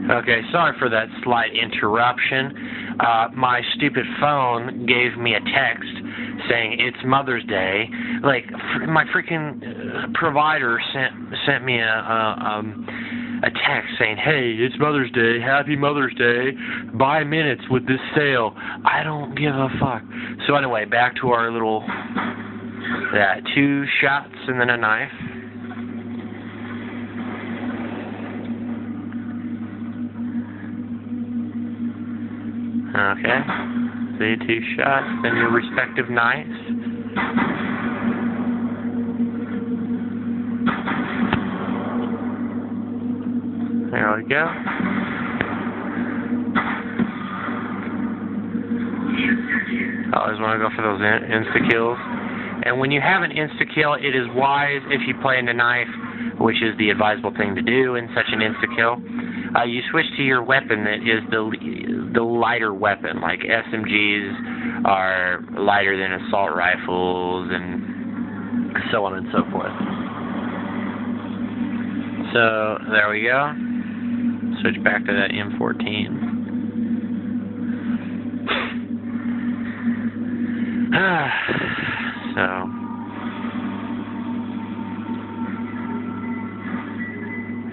Okay, sorry for that slight interruption. My stupid phone gave me a text saying it's Mother's Day. Like, my freaking provider sent me a text saying, "Hey, it's Mother's Day. Happy Mother's Day. Buy minutes with this sale." I don't give a fuck. So anyway, back to our little 2 shots and then a knife. Okay, so 2 shots, then your respective knives. There we go. Always want to go for those insta-kills. And when you have an insta-kill, it is wise if you play in the knife, which is the advisable thing to do in such an insta-kill. You switch to your weapon that is the lighter weapon, like SMGs are lighter than assault rifles and so on and so forth. So there we go. Switch back to that M14. So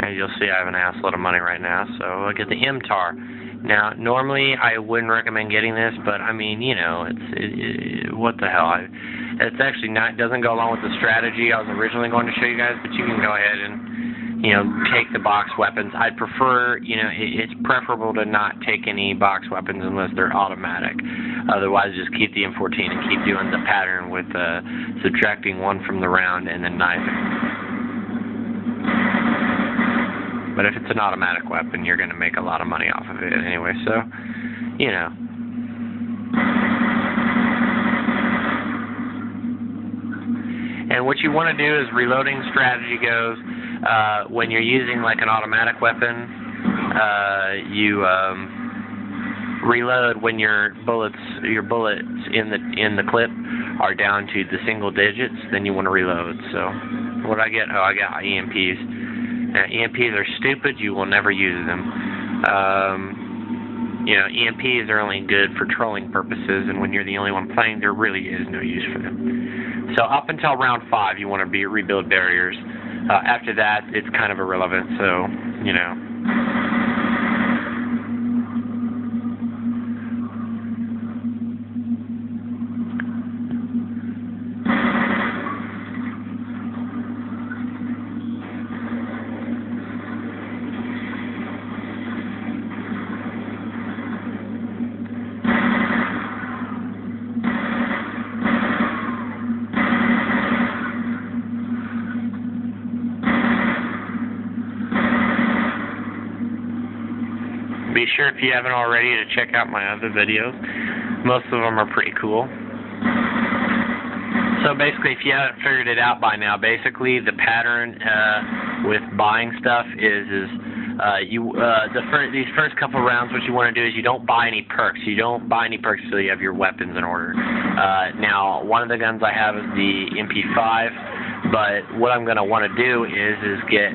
and you'll see I have an assload of money right now, so I'll get the MTAR. Now, normally I wouldn't recommend getting this, but I mean, you know, what the hell? It's actually doesn't go along with the strategy I was originally going to show you guys, but you can go ahead and, you know, take the box weapons. I'd prefer, you know, it's preferable to not take any box weapons unless they're automatic. Otherwise, just keep the M14 and keep doing the pattern with subtracting 1 from the round and then knifing. But if it's an automatic weapon, you're going to make a lot of money off of it anyway, so, you know. And what you want to do is reloading strategy goes, when you're using like an automatic weapon, you reload when your bullets in the clip are down to the single digits, then you want to reload. So what I get? Oh, I got EMPs. Now, EMPs are stupid. You will never use them. You know, EMPs are only good for trolling purposes, and when you're the only one playing, there really is no use for them. So up until round 5, you want to rebuild barriers. After that, it's kind of irrelevant, so, you know. Be sure, if you haven't already, to check out my other videos. Most of them are pretty cool. So basically, if you haven't figured it out by now, basically the pattern with buying stuff is these first couple rounds, what you want to do is you don't buy any perks. You don't buy any perks until you have your weapons in order. Now, one of the guns I have is the MP5, but what I'm going to want to do is get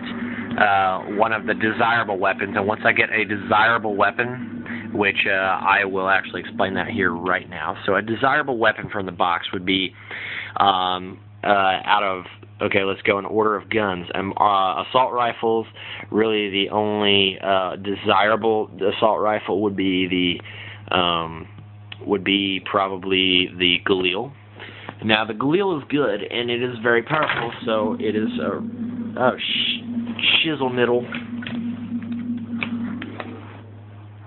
one of the desirable weapons, and once I get a desirable weapon, which I will actually explain that here right now. So a desirable weapon from the box would be out of, okay, let's go in order of guns. Assault rifles, really the only desirable assault rifle would be probably the Galil. Now the Galil is good and it is very powerful, so it is shizzle middle.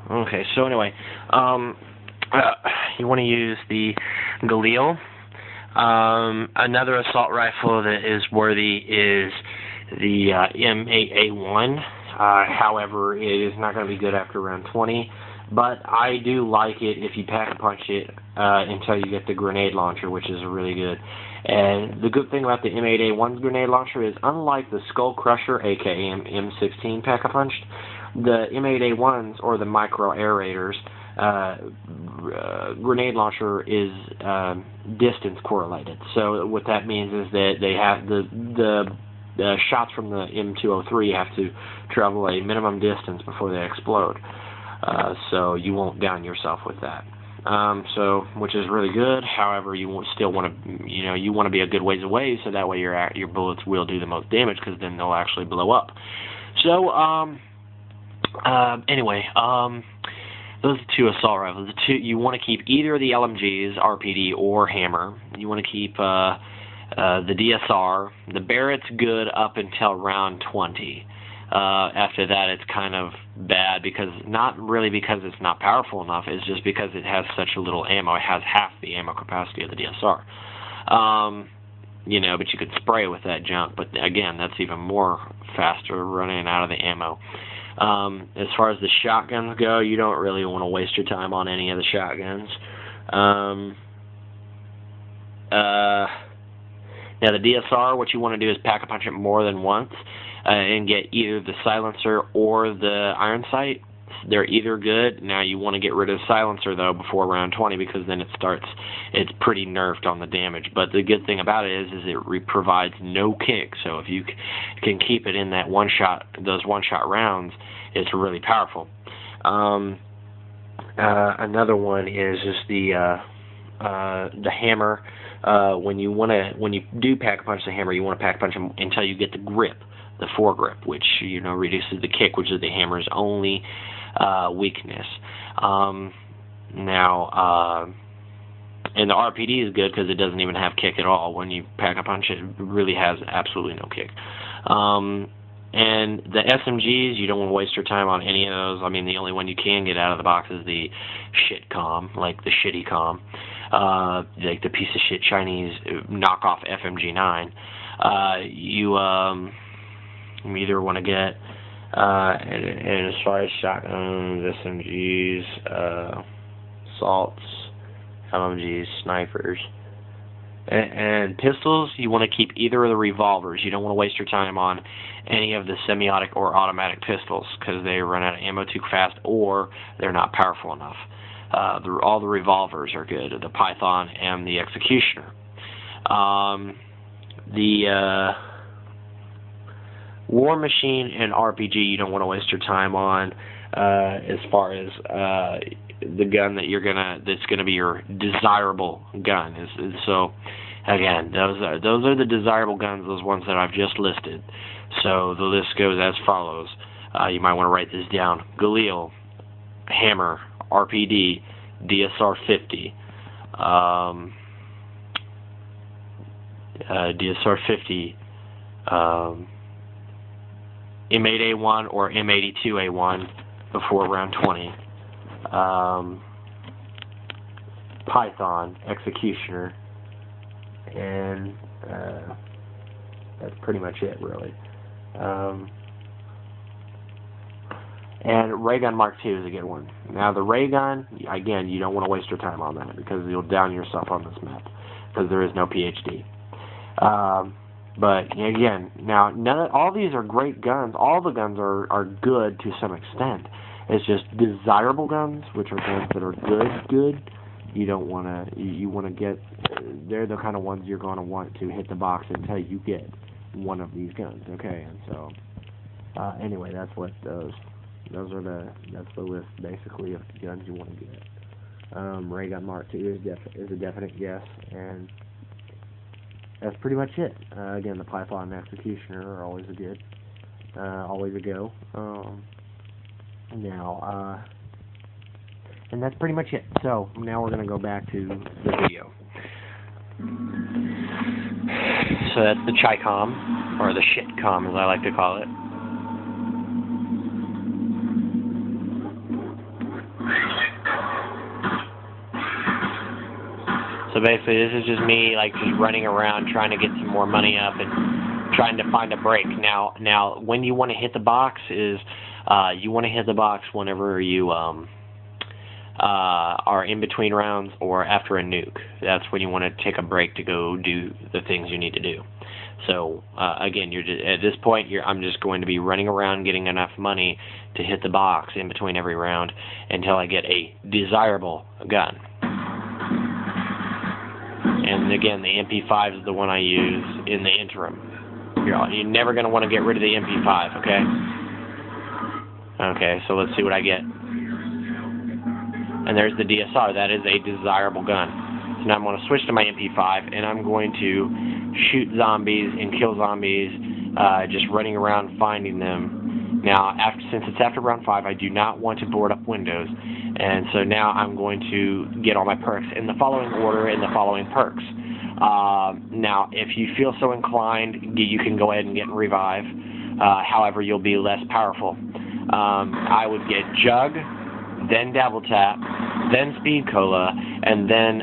Okay, so anyway, you want to use the Galil. Another assault rifle that is worthy is the M8A1. However, it is not going to be good after round 20, but I do like it if you pack-a-punch it until you get the grenade launcher, which is really good. And the good thing about the M8A1's grenade launcher is, unlike the Skull Crusher, aka M16 pack-a-punched, the M8A1s, or the micro air raiders, grenade launcher is distance correlated. So what that means is that they have the shots from the M203 have to travel a minimum distance before they explode. So you won't down yourself with that. So, which is really good. However, you still want to, you want to be a good ways away, so that way your bullets will do the most damage, because then they'll actually blow up. So, anyway, those are two assault rifles. The two you want to keep either the LMGs, RPD, or Hammer. You want to keep the DSR. The Barrett's good up until round 20. After that, it's kind of bad, because not really because it's not powerful enough. It's just because it has such a little ammo. It has half the ammo capacity of the DSR. But you could spray with that junk. But again, that's even more faster running out of the ammo. As far as the shotguns go, you don't really want to waste your time on any of the shotguns. Now the DSR, what you want to do is pack-a-punch it more than once and get either the silencer or the iron sight. They're either good. Now you want to get rid of the silencer though before round 20, because then it's pretty nerfed on the damage. But the good thing about it is it provides no kick. So if you can keep it in that those one-shot rounds, it's really powerful. Another one is just the hammer. When you do pack-a-punch the hammer, you want to pack-a-punch them until you get the grip, the foregrip, which reduces the kick, which is the hammer's only weakness. And the RPD is good because it doesn't even have kick at all. When you pack-a-punch it, really has absolutely no kick. And the SMGs, you don't want to waste your time on any of those. I mean, the only one you can get out of the box is the shit-com, like the shitty-com. Like the piece of shit Chinese knockoff FMG9. You either want to get, and as far as shotguns, SMGs, assaults, LMGs, snipers, and pistols, you want to keep either of the revolvers. You don't want to waste your time on any of the semiotic or automatic pistols, because they run out of ammo too fast, or they're not powerful enough. All the revolvers are good, the Python and the Executioner. The War Machine and RPG you don't want to waste your time on, as far as the gun that's gonna be your desirable gun. So again, those are the desirable guns, those ones that I've just listed. So the list goes as follows. You might want to write this down: Galil, Hammer, RPD, DSR 50, DSR 50, M8A1 or M82A1 before round 20, Python, Executioner, and that's pretty much it, really. And Ray Gun Mark II is a good one. Now the Ray Gun, again, you don't want to waste your time on that, because you'll down yourself on this map, because there is no PhD. But again, now all these are great guns. All the guns are good to some extent. It's just desirable guns, which are guns that are good. You don't want to. You want to get. They're the kind of ones you're going to want to hit the box until you get one of these guns. Okay, and so anyway, that's what those. That's the list basically of the guns you want to get. Ray Gun Mark II is a definite yes, and that's pretty much it. Again, the Python and Executioner are always a good, always a go. And that's pretty much it. So now we're going to go back to the video. So that's the Chi-Com, or the shit-com as I like to call it. So basically, this is just me, just running around trying to get some more money up and trying to find a break. Now, when you want to hit the box is, you want to hit the box whenever you are in between rounds or after a nuke. That's when you want to take a break to go do the things you need to do. So again, at this point, I'm just going to be running around getting enough money to hit the box in between every round until I get a desirable gun. And again, the MP5 is the one I use in the interim. You're never going to want to get rid of the MP5, okay? Okay, so let's see what I get. And there's the DSR. That is a desirable gun. So now I'm going to switch to my MP5, and I'm going to shoot zombies and kill zombies, just running around finding them. Now, since it's after round 5, I do not want to board up windows, and so now I'm going to get all my perks in the following order and the following perks. Now, if you feel so inclined, you can go ahead and get Revive. However, you'll be less powerful. I would get Jug, then Double Tap, then Speed Cola, and then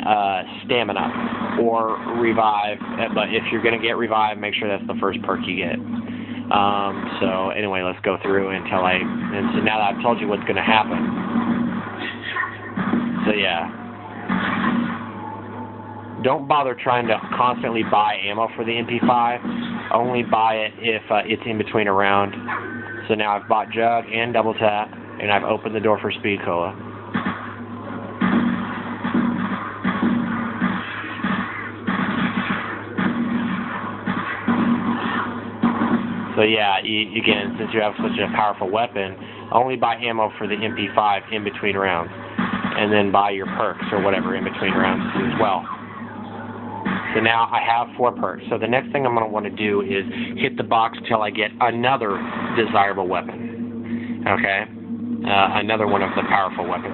Stamina, or Revive. But if you're going to get Revive, make sure that's the first perk you get. So anyway, let's go through and so now that I've told you what's going to happen. So yeah. Don't bother trying to constantly buy ammo for the MP5. Only buy it if it's in between a round. So now I've bought Jug and Double Tap, and I've opened the door for Speed Cola. So yeah, again, since you have such a powerful weapon, only buy ammo for the MP5 in between rounds, and then buy your perks or whatever in between rounds as well. So now I have 4 perks. So the next thing I'm going to want to do is hit the box until I get another desirable weapon. Okay? Another one of the powerful weapons.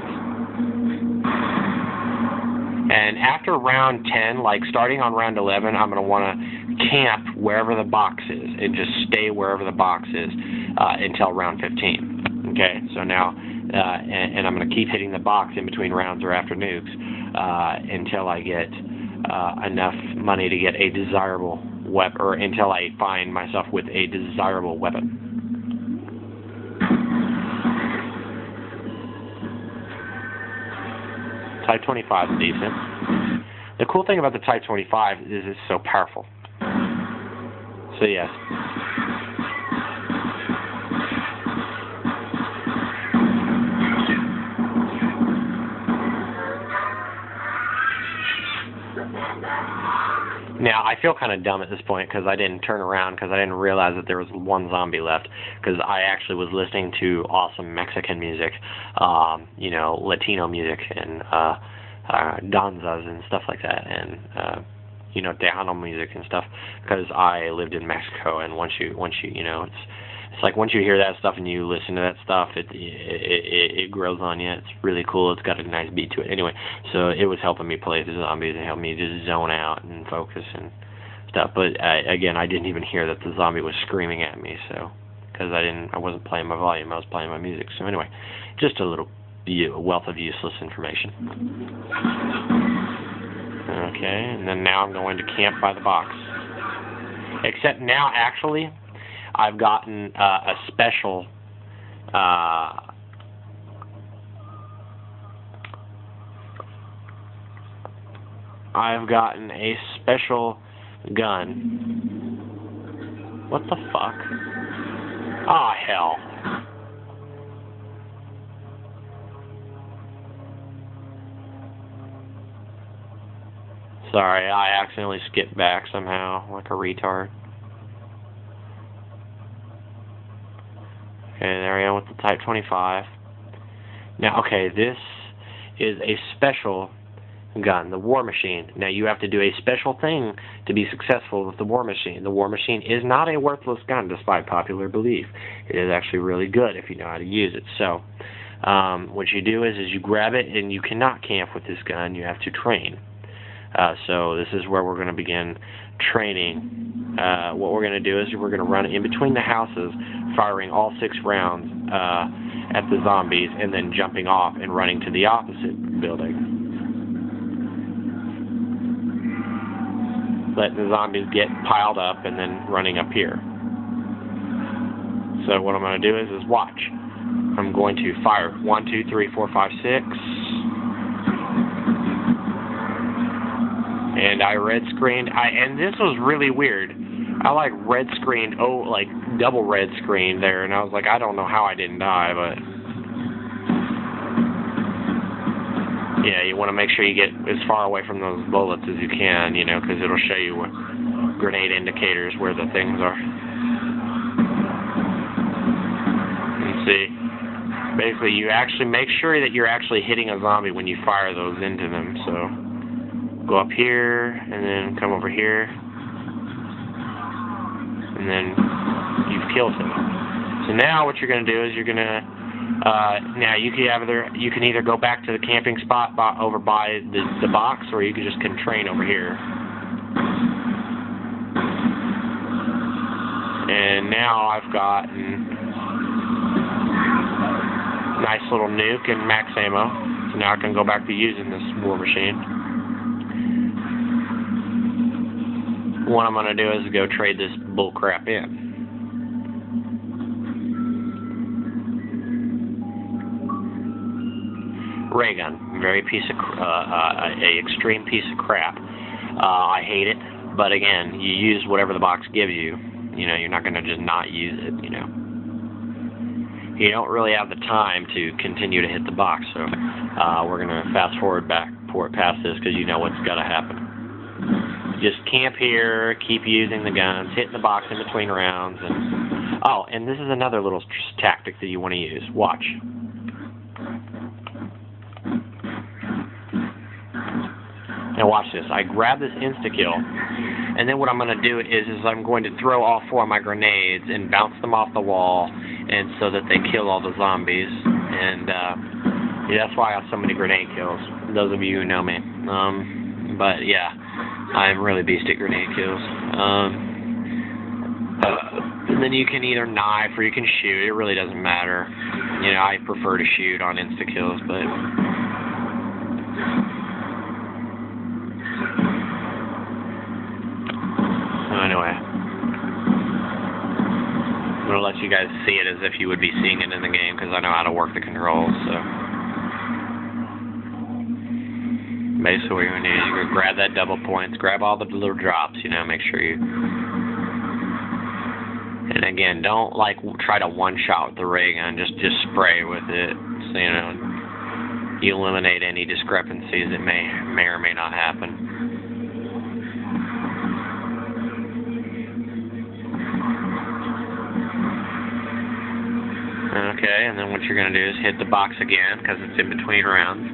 And after round 10, like starting on round 11, I'm going to want to camp wherever the box is and just stay wherever the box is until round 15. Okay? So now, and I'm going to keep hitting the box in between rounds or after nukes until I get enough money to get a desirable weapon, or until I find myself with a desirable weapon. Type 25 is decent. The cool thing about the Type 25 is it's so powerful. So yes. Now, I feel kind of dumb at this point because I didn't turn around because I didn't realize that there was one zombie left, because I actually was listening to awesome Mexican music, you know, Latino music, and danzas and stuff like that, and you know, Tejano music and stuff, because I lived in Mexico, and once you you know, it's like once you hear that stuff and you listen to that stuff, it grows on you. It's really cool. It's got a nice beat to it. Anyway, so it was helping me play the zombies. It helped me just zone out and focus and stuff. But again, I didn't even hear that the zombie was screaming at me, so because I wasn't playing my volume. I was playing my music. So anyway, just a little wealth of useless information. Okay, and then now I'm going to camp by the box. Except now, actually, I've gotten a special gun. What the fuck? Ah, hell. Sorry, I accidentally skipped back somehow, like a retard. Okay, there we go with the Type 25. Now, okay, this is a special gun, the War Machine. Now, you have to do a special thing to be successful with the War Machine. The War Machine is not a worthless gun, despite popular belief. It is actually really good if you know how to use it. So, what you do is you grab it, and you cannot camp with this gun. You have to train. So this is where we're going to begin training. What we're going to do is we're going to run in between the houses, firing all 6 rounds at the zombies, and then jumping off and running to the opposite building. Letting the zombies get piled up and then running up here. So what I'm going to do is watch. I'm going to fire 1, 2, 3, 4, 5, 6. And I red screened. And this was really weird. I like red screened, like double red screen there, and I was like, I don't know how I didn't die, but yeah, you want to make sure you get as far away from those bullets as you can, you know, because it'll show you grenade indicators where the things are. And see, basically you actually make sure that you're actually hitting a zombie when you fire those into them. So go up here and then come over here, and then you've killed him. So now what you're going to do is you're going to now you can either go back to the camping spot over by the box, or you can just train over here. And now I've got a nice little nuke and max ammo. So now I can go back to using this war machine. What I'm going to do is go trade this bull crap in. Ray gun, very extreme piece of crap. I hate it, but again, you use whatever the box gives you. You know, you're not going to just not use it. You know, you don't really have the time to continue to hit the box. So we're going to fast forward past this because you know what's got to happen. Just camp here, keep using the guns, hitting the box in between rounds, and oh, and this is another little tactic that you want to use. Watch. Now watch this. I grab this insta-kill, and then what I'm going to do is I'm going to throw all 4 of my grenades and bounce them off the wall, and so that they kill all the zombies. And yeah, that's why I have so many grenade kills, those of you who know me. But yeah, I'm really beast at grenade kills. And then you can either knife or you can shoot. It really doesn't matter. You know, I prefer to shoot on insta-kills, but... Anyway, I'm going to let you guys see it as if you would be seeing it in the game, because I know how to work the controls. So basically what you're going to do is you're going to grab that double points, grab all the little drops, you know, make sure you... And again, don't like try to one-shot with the ray gun, just spray with it, so you know, you eliminate any discrepancies that may or may not happen. Okay, and then what you're going to do is hit the box again, because it's in between rounds.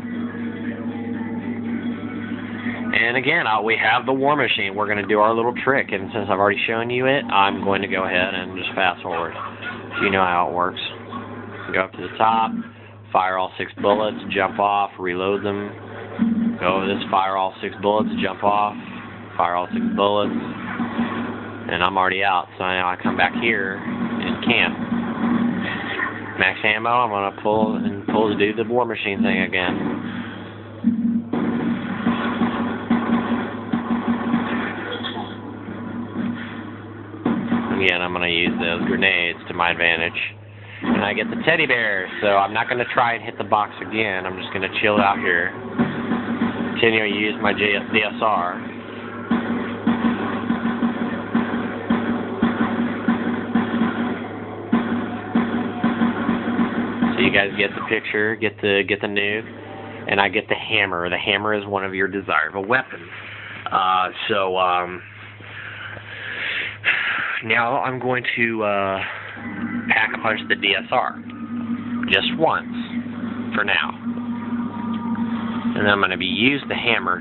And again, we have the war machine. We're going to do our little trick, and since I've already shown you it, I'm going to go ahead and just fast forward. So you know how it works. Go up to the top, fire all 6 bullets, jump off, reload them. Go over this, fire all 6 bullets, jump off, fire all 6 bullets. And I'm already out, so now I come back here and camp. Max ammo, I'm going to pull to do the war machine thing again. Again, I'm going to use those grenades to my advantage. And I get the teddy bear, so I'm not going to try and hit the box again. I'm just going to chill out here. Continue to use my DSR. You guys get the picture, get the nuke, and I get the hammer. The hammer is one of your desirable weapons. Now I'm going to pack a punch the DSR just once for now, and then I'm going to use the hammer.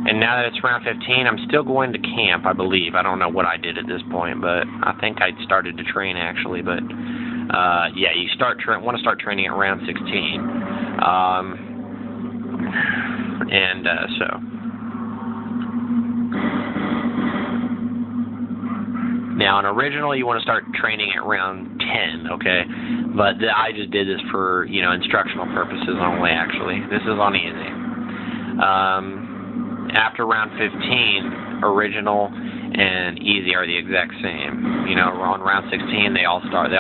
And now that it's round 15, I'm still going to camp, I believe. I don't know what I did at this point, but I think I started to train actually. But yeah, you want to start training at round 16. So now, in original, you want to start training at round 10, okay? But I just did this for, you know, instructional purposes only, actually. This is on easy. After round 15, original and easy are the exact same. You know, on round 16, they all start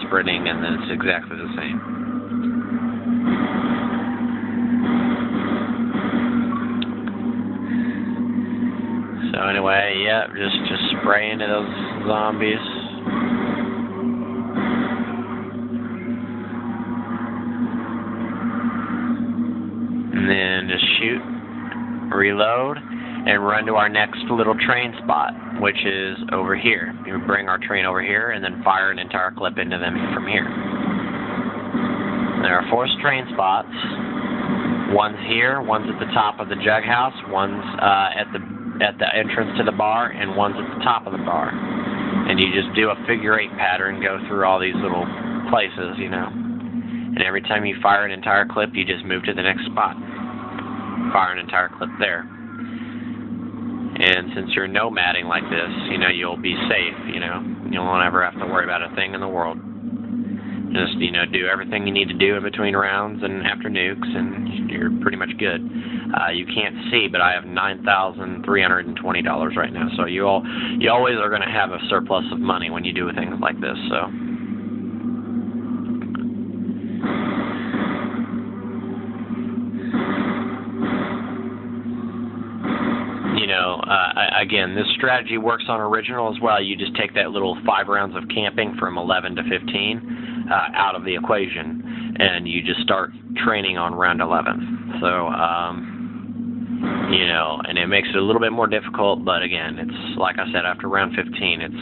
sprinting, and then it's exactly the same. So anyway, yeah, just spray into those zombies. And then just shoot, reload, and run to our next little train spot, which is over here. You bring our train over here and then fire an entire clip into them from here. There are 4 train spots. One's here, one's at the top of the jug house, one's at the entrance to the bar, and one's at the top of the bar. And you just do a figure 8 pattern, go through all these little places, you know. And every time you fire an entire clip, you just move to the next spot. Fire an entire clip there. And since you're nomading like this, you know, you'll be safe, you know. You won't ever have to worry about a thing in the world. Just, you know, do everything you need to do in between rounds and after nukes, and you're pretty much good. You can't see, but I have $9,320 right now. So you always are going to have a surplus of money when you do things like this, so... You know, again, this strategy works on original as well. You just take that little 5 rounds of camping from 11 to 15 out of the equation, and you just start training on round 11. So, you know, and it makes it a little bit more difficult, but again, it's like I said, after round 15, it's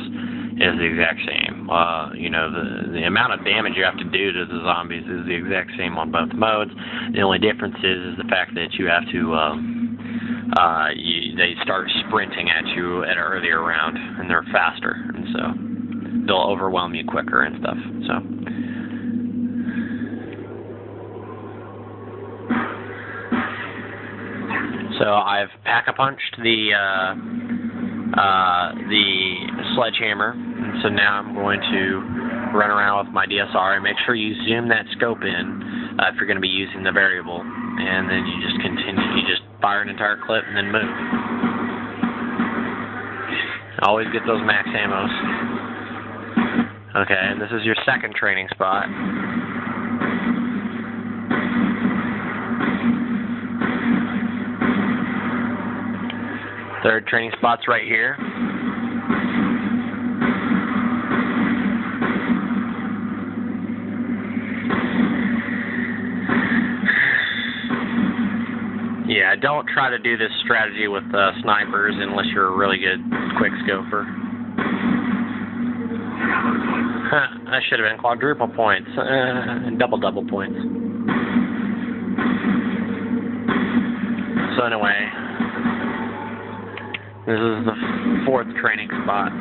the exact same. You know, the amount of damage you have to do to the zombies is the exact same on both modes. The only difference is the fact that you have to they start sprinting at you at an earlier round, and they're faster, and so they'll overwhelm you quicker and stuff. So I've pack-a-punched the sledgehammer, and so now I'm going to run around with my DSR and make sure you zoom that scope in if you're going to be using the variable, and then you just continue. You just fire an entire clip and then move. Always get those max ammos. Okay, and this is your second training spot. Third training spot's right here. Yeah, don't try to do this strategy with snipers unless you're a really good quick scoper. That should have been quadruple points, and double points. So anyway, this is the 4th training spot.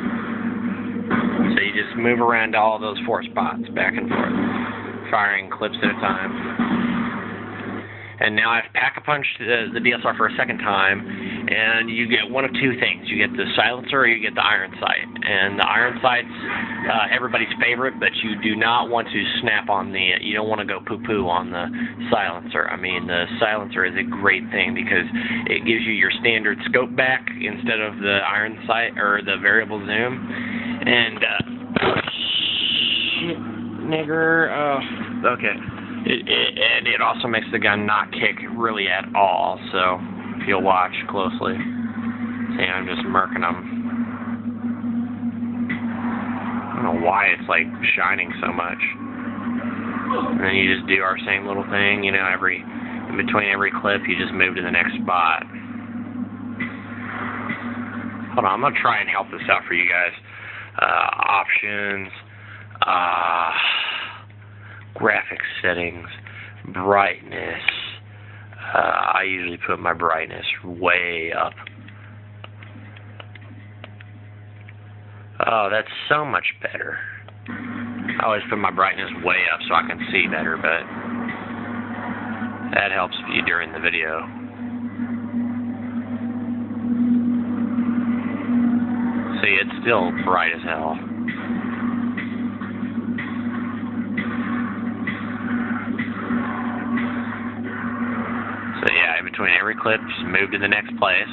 So you just move around to all those 4 spots, back and forth, firing clips at a time. And now I've pack-a-punched the DSR for a second time, and you get one of 2 things. You get the silencer or you get the iron sight. And the iron sight's everybody's favorite, but you do not want to snap on you don't want to go poo-poo on the silencer. I mean, the silencer is a great thing because it gives you your standard scope back instead of the iron sight or the variable zoom. And, shit, nigger, okay. And it also makes the gun not kick really at all, so if you'll watch closely. See, I'm just murking them. I don't know why it's like shining so much. And then you just do our same little thing, you know, in between every clip, you just move to the next spot. Hold on, I'm going to try and help this out for you guys. Options, graphics settings, brightness. I usually put my brightness way up. Oh, that's so much better. I always put my brightness way up so I can see better, but that helps you during the video. See, it's still bright as hell. So yeah, in between every clip, just move to the next place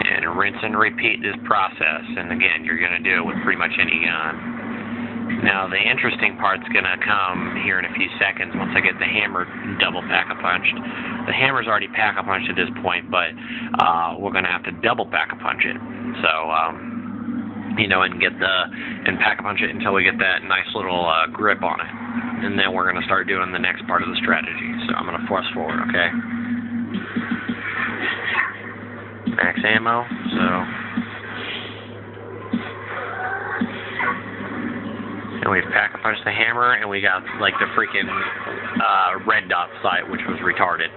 and rinse and repeat this process. And again, you're going to do it with pretty much any gun. Now, the interesting part's going to come here in a few seconds once I get the hammer double pack-a-punched. The hammer's already pack-a-punched at this point, but we're going to have to double pack-a-punch it. So, you know, and pack-a-punch it until we get that nice little grip on it. And then we're going to start doing the next part of the strategy. So I'm going to force forward, okay? Max ammo, so. And we pack-a-punch the hammer, and we got, like, the freaking red dot sight, which was retarded.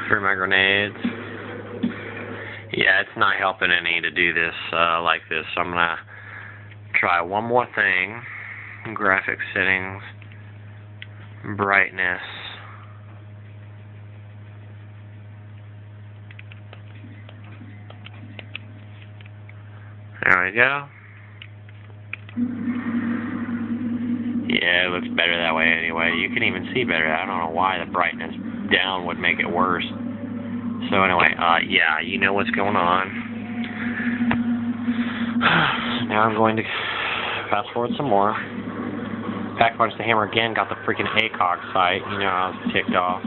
Threw my grenades. Yeah, it's not helping any to do this like this, so I'm going to try one more thing. Graphics settings. Brightness. There we go. Yeah, it looks better that way anyway. You can even see better. I don't know why the brightness down would make it worse. So anyway, yeah, you know what's going on. Now I'm going to fast forward some more. Pack-a-punch the hammer again, got the freaking ACOG sight. You know, I was ticked off.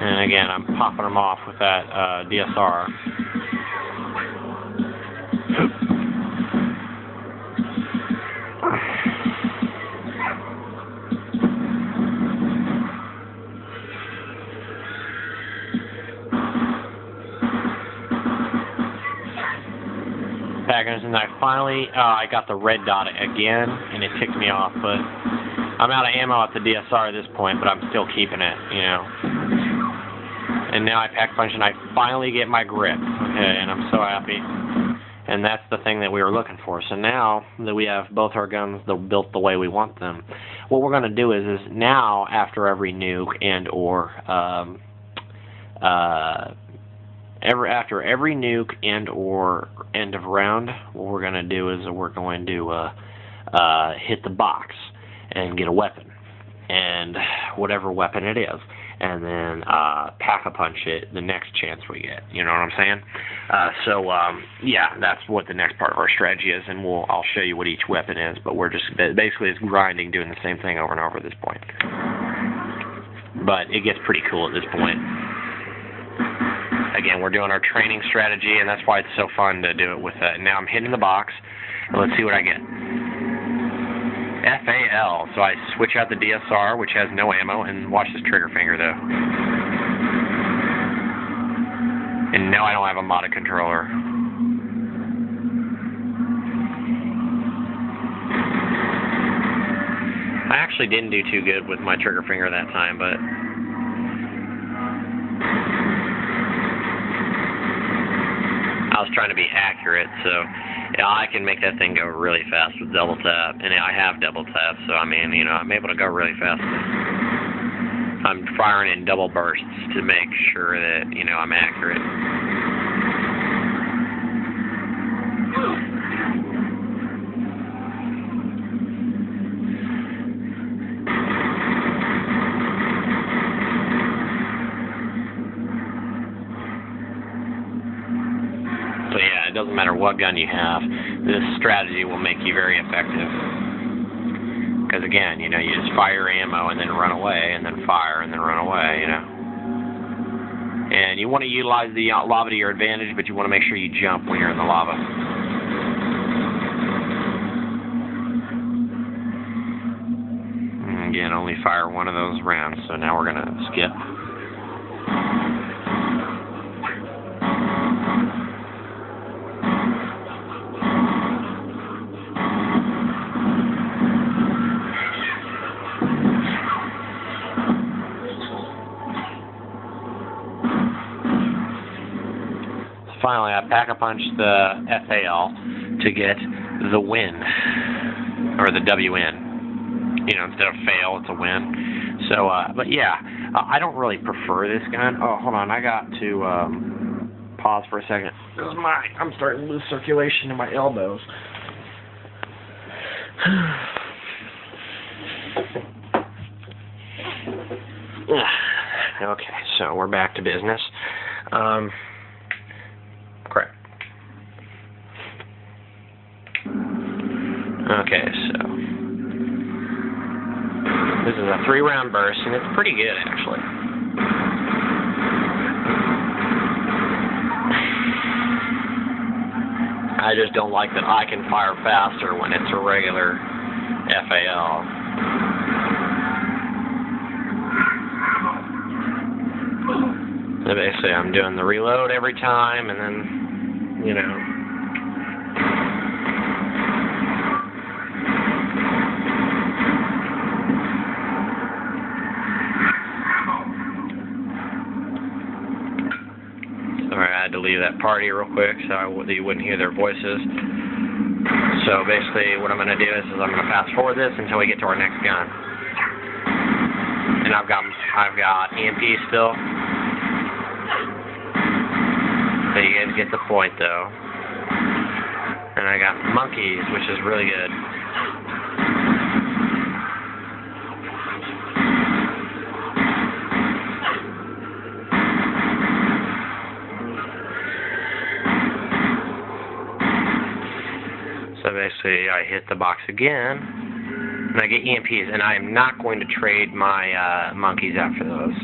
And again, I'm popping them off with that DSR. And I finally, I got the red dot again, and it ticked me off, but I'm out of ammo at the DSR at this point, but I'm still keeping it, you know. And now I pack-punch, and I finally get my grip, okay, and I'm so happy. And that's the thing that we were looking for. So now that we have both our guns built the way we want them, what we're going to do is now, after every nuke and or after every nuke and or end of round, what we're going to do is we're going to hit the box and get a weapon, and whatever weapon it is, and then pack-a-punch it the next chance we get. You know what I'm saying? Yeah, that's what the next part of our strategy is, and I'll show you what each weapon is, but we're just basically it's grinding, doing the same thing over and over at this point. But it gets pretty cool at this point. Again, we're doing our training strategy, and that's why it's so fun to do it with that. Now I'm hitting the box, and let's see what I get. FAL, so I switch out the DSR, which has no ammo, and watch this trigger finger, though. And no, I don't have a modded controller. I actually didn't do too good with my trigger finger that time, but I was trying to be accurate, so yeah, I can make that thing go really fast with double tap, and I have double tap, so I mean, you know, I'm able to go really fast. I'm firing in double bursts to make sure that, you know, I'm accurate. So yeah, it doesn't matter what gun you have, this strategy will make you very effective. Because again, you know, you just fire ammo and then run away, and then fire and then run away, you know. And you want to utilize the lava to your advantage, but you want to make sure you jump when you're in the lava. And again, only fire one of those rounds, so now we're going to skip. Finally, I pack-a-punch the FAL to get the win, or the WN. You know, instead of fail, it's a win. So, but yeah, I don't really prefer this gun. Oh, hold on, I got to pause for a second. I'm starting to lose circulation in my elbows. Okay, so we're back to business. Crap. Okay, so this is a 3-round burst, and it's pretty good, actually. I I just don't like that I can fire faster when it's a regular FAL. So basically I'm doing the reload every time, and then, you know. Sorry, I had to leave that party real quick so you wouldn't hear their voices. So basically what I'm going to do is I'm going to fast forward this until we get to our next gun. And I've got EMP still. So you guys get the point though. And I got monkeys, which is really good. So basically I hit the box again, and I get EMPs, and I am not going to trade my monkeys after those.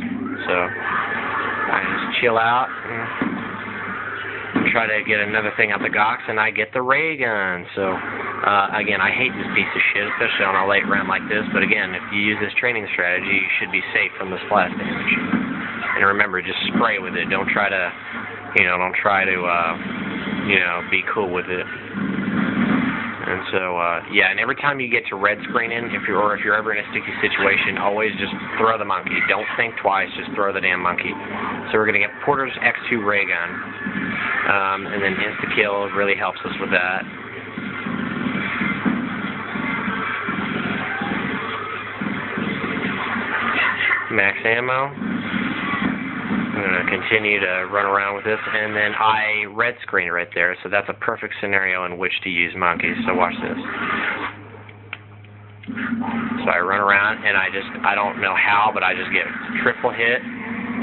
So I just chill out and try to get another thing out the box, and I get the ray gun. So again, I hate this piece of shit, especially on a late round like this, but again, if you use this training strategy, you should be safe from the splash damage. And remember, just spray with it. Don't try to, you know, be cool with it. And so, yeah, and every time you get to red screening, if you're ever in a sticky situation, always just throw the monkey. Don't think twice, just throw the damn monkey. So we're going to get Porter's X2 ray gun, and then insta-kill really helps us with that. Max ammo. I'm going to continue to run around with this, and then I red screen right there, so that's a perfect scenario in which to use monkeys. So watch this. So I run around, and I don't know how, but I just get triple hit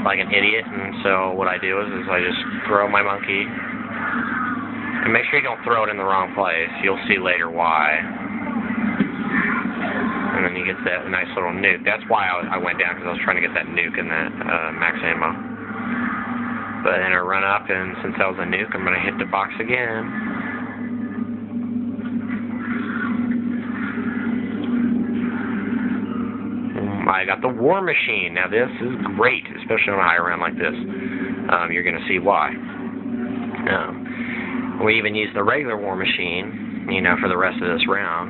like an idiot, and so what I do is I just throw my monkey, and make sure you don't throw it in the wrong place. You'll see later why. And then you get that nice little nuke. That's why I went down, because I was trying to get that nuke in that max ammo. But then I run up, and since that was a nuke, I'm going to hit the box again. I got the War Machine. Now this is great, especially on a high round like this. You're going to see why. We even use the regular War Machine, you know, for the rest of this round.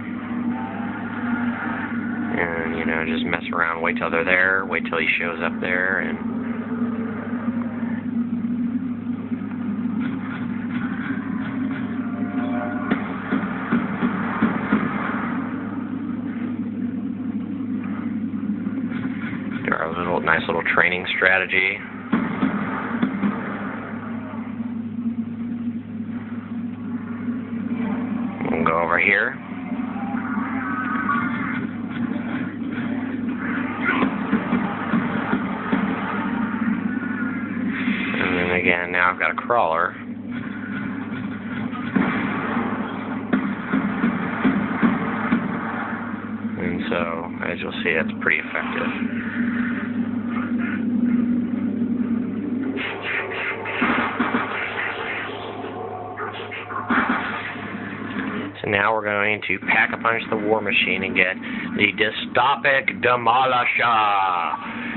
And, you know, just mess around, wait till they're there, wait till he shows up there, and our nice little training strategy. We'll go over here. And then again, now I've got a crawler. And so, as you'll see, that's pretty effective. So now we're going to pack-a-punch the War Machine and get the Dystopic Demolisher.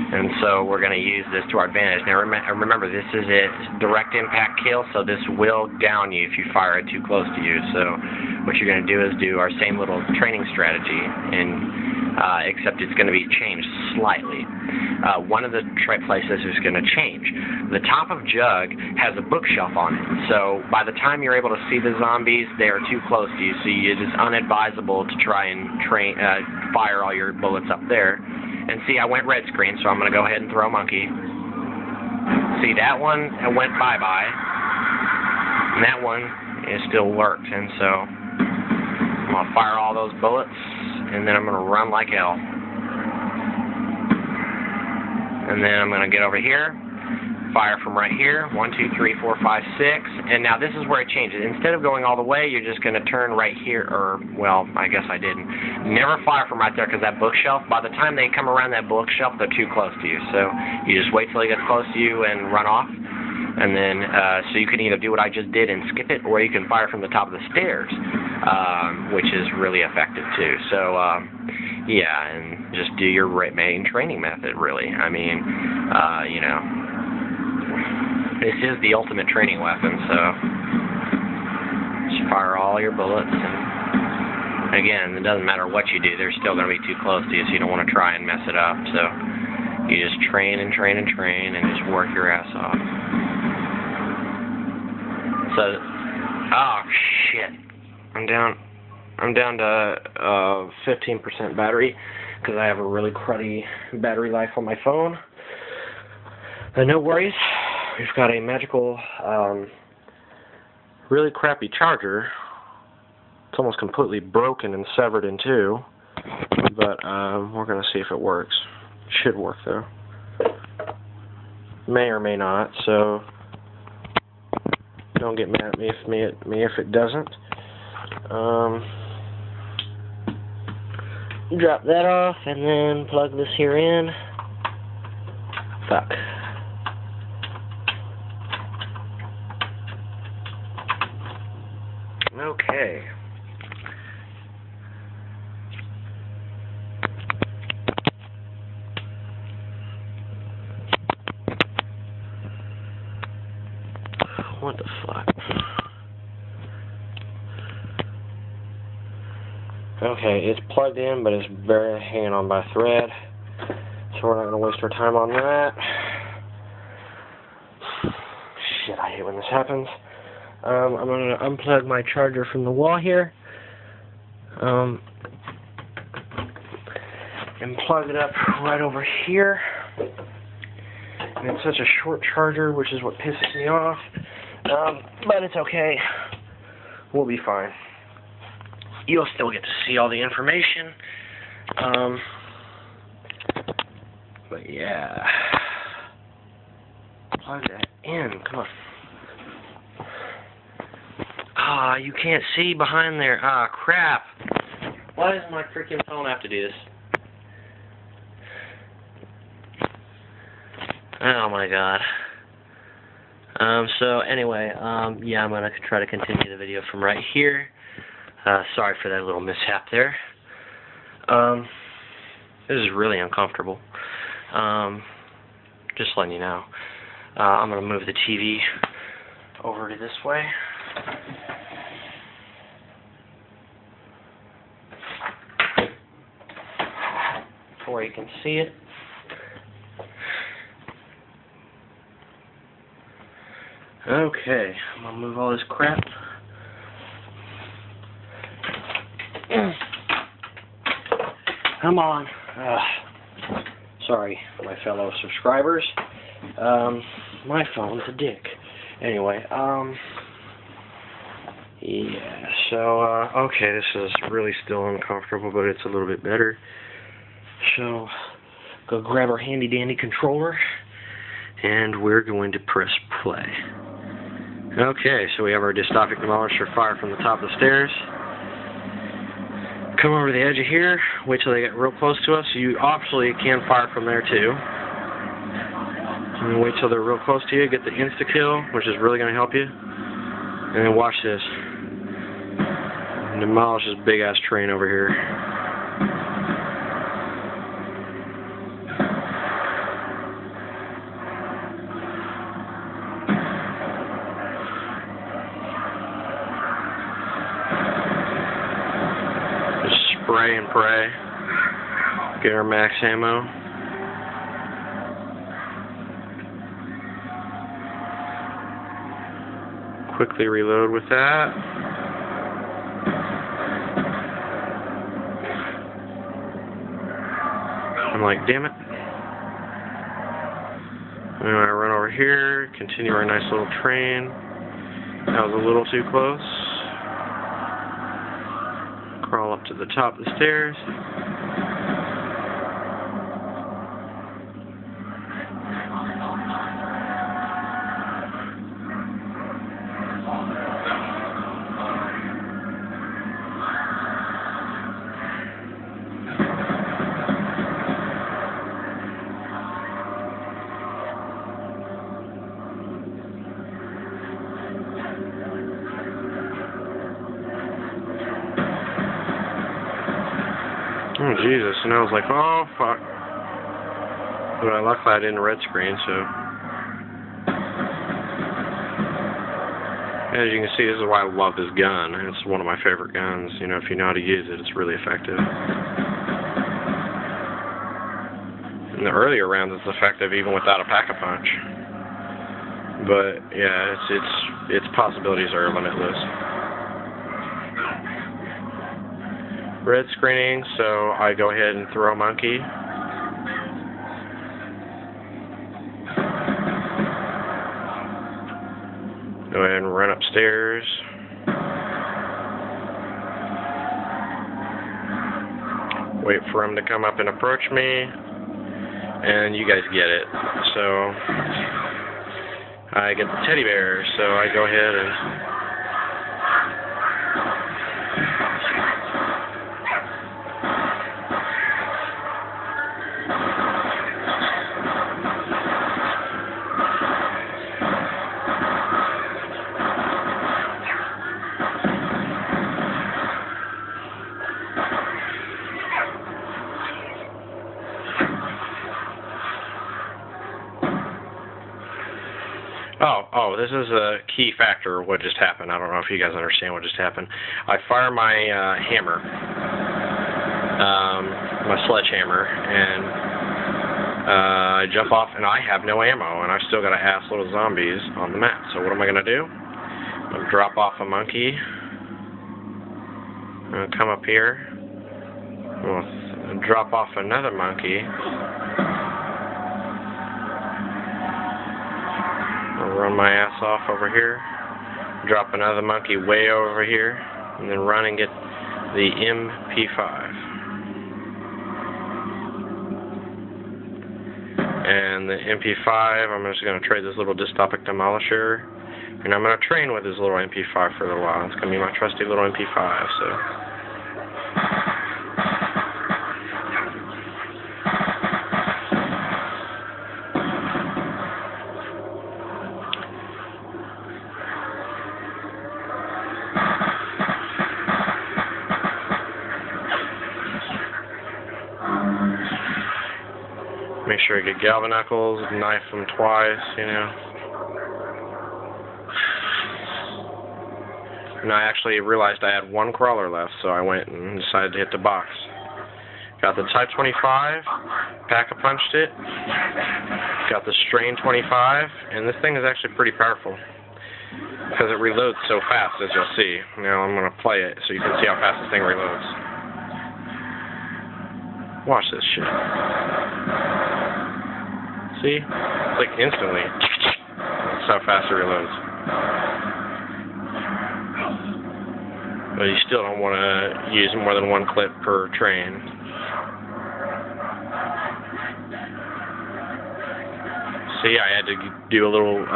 And so we're going to use this to our advantage. Now remember, this is a direct impact kill, so this will down you if you fire it too close to you. So what you're going to do is do our same little training strategy, and except it's going to be changed slightly. One of the places is going to change. The top of Jug has a bookshelf on it, so by the time you're able to see the zombies, they are too close to you, so it is unadvisable to try and fire all your bullets up there. And see, I went red screen, so I'm going to go ahead and throw a monkey. See, that one went bye-bye, and that one is still worked, and so I'm going to fire all those bullets, and then I'm going to run like hell. And then I'm going to get over here, fire from right here, 1, 2, 3, 4, 5, 6, and now this is where it changes. Instead of going all the way, you're just going to turn right here, or, well, I guess I didn't. Never fire from right there, because that bookshelf, by the time they come around that bookshelf, they're too close to you. So you just wait till he gets close to you and run off. And then, so you can either do what I just did and skip it, or you can fire from the top of the stairs, which is really effective too. So, yeah, and just do your main training method, really. I mean, you know, this is the ultimate training weapon, so just fire all your bullets. And again, it doesn't matter what you do, they're still going to be too close to you, so you don't want to try and mess it up. So you just train and train and train and just work your ass off. So, oh shit, I'm down to 15% battery because I have a really cruddy battery life on my phone. No worries, we've got a magical, really crappy charger. It's almost completely broken and severed in two, but we're gonna see if it works. It should work though. May or may not, so don't get mad at me if it doesn't. Drop that off and then plug this here in. Fuck. Okay. What the fuck? Okay, it's plugged in, but it's barely hanging on by a thread, so we're not going to waste our time on that. Shit, I hate when this happens. I'm going to unplug my charger from the wall here, and plug it up right over here. And it's such a short charger, which is what pisses me off. But it's okay. We'll be fine. You'll still get to see all the information. But yeah. Plug that in. Come on. Ah, you can't see behind there. Ah, crap. Why does my freaking phone have to do this? Oh my god. So anyway, yeah, I'm gonna try to continue the video from right here. Sorry for that little mishap there. This is really uncomfortable. Just letting you know. I'm gonna move the TV over to this way. Before you can see it. Okay, I'm gonna move all this crap. Come on. Sorry, my fellow subscribers. My phone's a dick. Anyway, yeah, so, okay, this is really still uncomfortable, but it's a little bit better. So, go grab our handy-dandy controller, and we're going to press play. Okay, so we have our dystopic demolisher fire from the top of the stairs. Come over to the edge of here, wait till they get real close to us. You obviously can fire from there too. And wait till they're real close to you, get the insta-kill, which is really going to help you. And then watch this. Demolish this big-ass train over here. Spray and pray. Get our max ammo. Quickly reload with that. I'm like, damn it. Anyway, I run over here, continue our nice little train. That was a little too close. Crawl up to the top of the stairs. Oh, Jesus. And I was like, oh, fuck. But luckily I didn't red screen, so. As you can see, this is why I love this gun. It's one of my favorite guns. You know, if you know how to use it, it's really effective. In the earlier rounds, it's effective even without a pack-a-punch. But yeah, its possibilities are limitless. Red screening, so I go ahead and throw a monkey. Go ahead and run upstairs. Wait for him to come up and approach me. And you guys get it. So I get the teddy bear, so I go ahead and Oh, this is a key factor of what just happened. I don't know if you guys understand what just happened. I fire my hammer, my sledgehammer, and I jump off, and I have no ammo, and I've still got an assload of zombies on the map. So what am I going to do? I'm going to drop off a monkey. I'm going to come up here. I'm going to drop off another monkey. Run my ass off over here, drop another monkey way over here, and then run and get the MP5. And the MP5, I'm just going to trade this little dystopic demolisher, and I'm going to train with this little MP5 for a little while. It's going to be my trusty little MP5, so. Make sure I get galvanicles, knife them twice, you know. And I actually realized I had one crawler left, so I went and decided to hit the box. Got the Type 25, pack-a-punched it, got the Strain 25, and this thing is actually pretty powerful. Because it reloads so fast, as you'll see. Now I'm going to play it so you can see how fast this thing reloads. Watch this shit. See? It's like instantly. That's how fast it reloads. But you still don't want to use more than one clip per train. See, I had to do a little,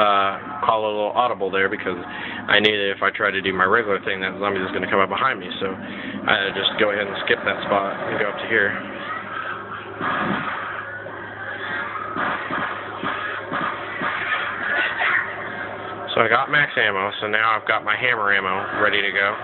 call a little audible there because I knew that if I tried to do my regular thing, that zombie was going to come up behind me. So I had to just go ahead and skip that spot and go up to here. So I got max ammo, so now I've got my hammer ammo ready to go.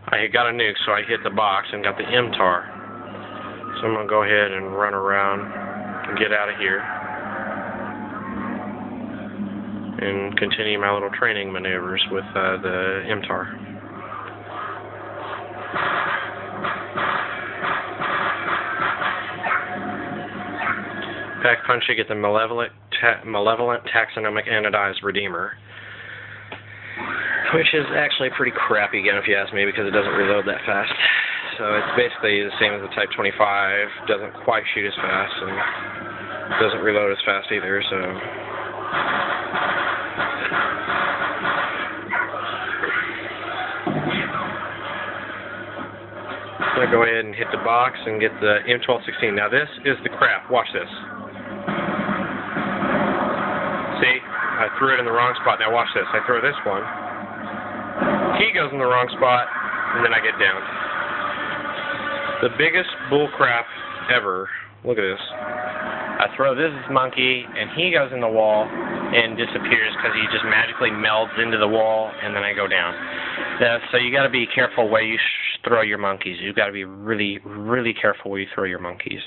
I got a nuke, so I hit the box and got the MTAR. So I'm going to go ahead and run around and get out of here and continue my little training maneuvers with the MTAR. Pack punch, you get the malevolent taxonomic anodized redeemer, which is actually pretty crappy gun if you ask me because it doesn't reload that fast. So it's basically the same as the Type 25, doesn't quite shoot as fast and doesn't reload as fast either, so. I'm going to go ahead and hit the box and get the M1216. Now this is the crap, watch this. See, I I threw it in the wrong spot. Now watch this. I throw this one. He goes in the wrong spot, and then I get down. The biggest bull crap ever. Look at this. I throw this monkey, and he goes in the wall and disappears because he just magically melds into the wall, and then I go down. So you got to be careful where you throw your monkeys. You got to be really, really careful where you throw your monkeys,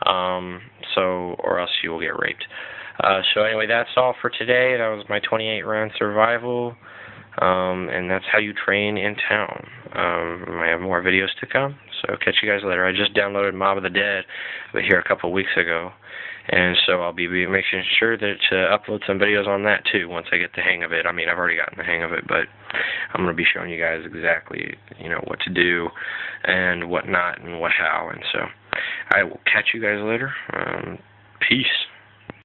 or else you will get raped. So anyway, that's all for today. That was my 28-round survival, and that's how you train in town. I have more videos to come, so catch you guys later. I just downloaded Mob of the Dead here a couple of weeks ago, and so I'll be making sure that to upload some videos on that too once I get the hang of it. I mean, I've already gotten the hang of it, but I'm going to be showing you guys exactly, what to do and what not and what how, and so I will catch you guys later. Peace.